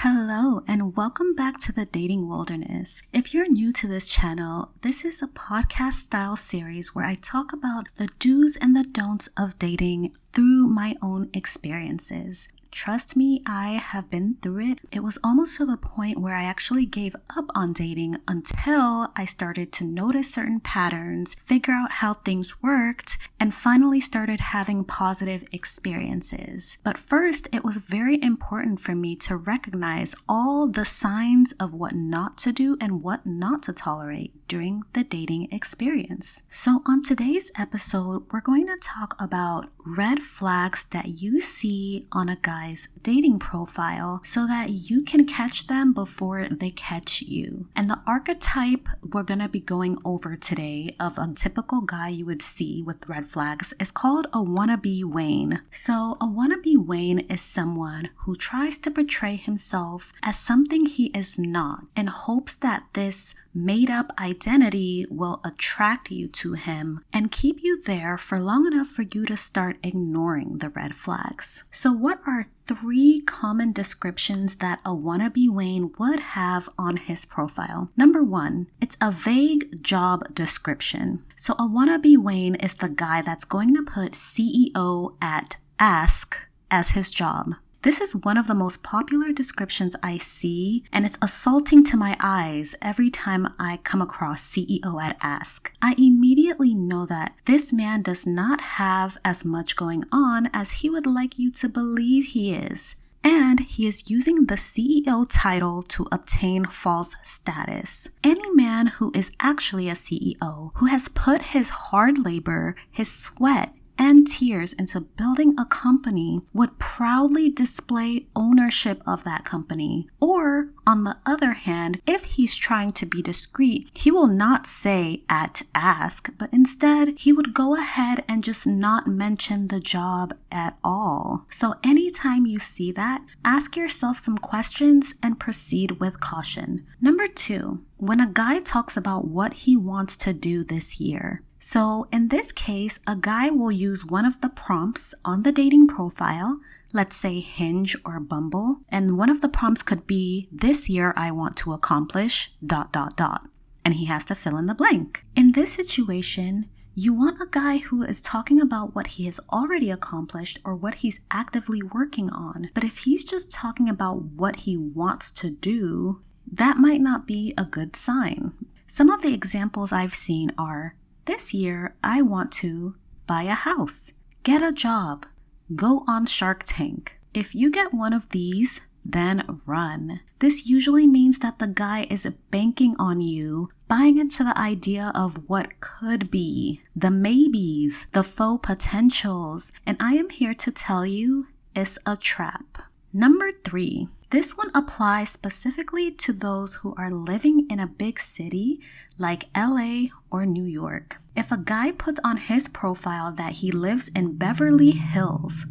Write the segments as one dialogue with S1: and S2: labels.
S1: Hello and welcome back to the Dating Wilderness. If you're new to this channel, this is a podcast style series where I talk about the do's and the don'ts of dating through my own experiences. Trust me, I have been through it. It was almost to the point where I actually gave up on dating until I started to notice certain patterns, figure out how things worked, and finally started having positive experiences. But first, it was very important for me to recognize all the signs of what not to do and what not to tolerate during the dating experience. So on today's episode, we're going to talk about red flags that you see on a guy's dating profile so that you can catch them before they catch you. And the archetype we're going to be going over today of a typical guy you would see with red flags is called a wannabe Wayne. So a wannabe Wayne is someone who tries to portray himself as something he is not in hopes that this made-up identity will attract you to him and keep you there for long enough for you to start ignoring the red flags. So what are 3 common descriptions that a wannabe Wayne would have on his profile? Number 1, it's a vague job description. So a wannabe Wayne is the guy that's going to put CEO at Ask as his job. This is one of the most popular descriptions I see, and it's assaulting to my eyes every time I come across CEO at Ask. I immediately know that this man does not have as much going on as he would like you to believe he is. And he is using the CEO title to obtain false status. Any man who is actually a CEO, who has put his hard labor, his sweat, and tears into building a company would proudly display ownership of that company. Or, on the other hand, if he's trying to be discreet, he will not say at Ask, but instead he would go ahead and just not mention the job at all. So anytime you see that, ask yourself some questions and proceed with caution. Number 2, when a guy talks about what he wants to do this year. So in this case, a guy will use one of the prompts on the dating profile, let's say Hinge or Bumble, and one of the prompts could be, this year I want to accomplish ... and he has to fill in the blank. In this situation, you want a guy who is talking about what he has already accomplished or what he's actively working on. But if he's just talking about what he wants to do, that might not be a good sign. Some of the examples I've seen are, this year, I want to buy a house, get a job, go on Shark Tank. If you get one of these, then run. This usually means that the guy is banking on you, buying into the idea of what could be, the maybes, the faux potentials, and I am here to tell you it's a trap. Number 3, this one applies specifically to those who are living in a big city like LA or New York. If a guy puts on his profile that he lives in Beverly Hills,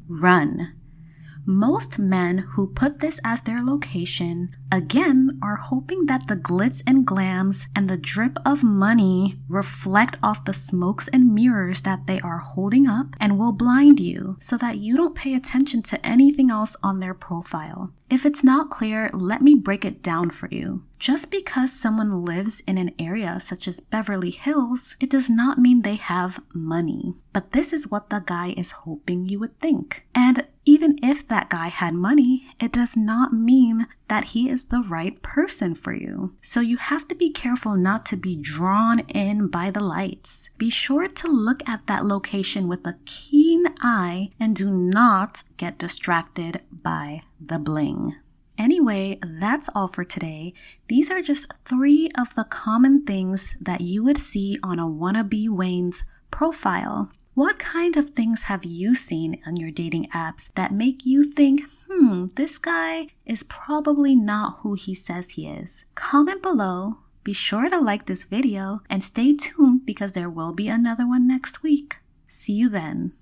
S1: run. Most men who put this as their location, again, are hoping that the glitz and glams and the drip of money reflect off the smokes and mirrors that they are holding up and will blind you so that you don't pay attention to anything else on their profile. If it's not clear, let me break it down for you. Just because someone lives in an area such as Beverly Hills, it does not mean they have money. But this is what the guy is hoping you would think. And even if that guy had money, it does not mean that he is the right person for you. So you have to be careful not to be drawn in by the lights. Be sure to look at that location with a keen eye and do not get distracted by the bling. Anyway, that's all for today. These are just 3 of the common things that you would see on a wannabe Wayne's profile. What kind of things have you seen on your dating apps that make you think, this guy is probably not who he says he is? Comment below. Be sure to like this video and stay tuned because there will be another one next week. See you then.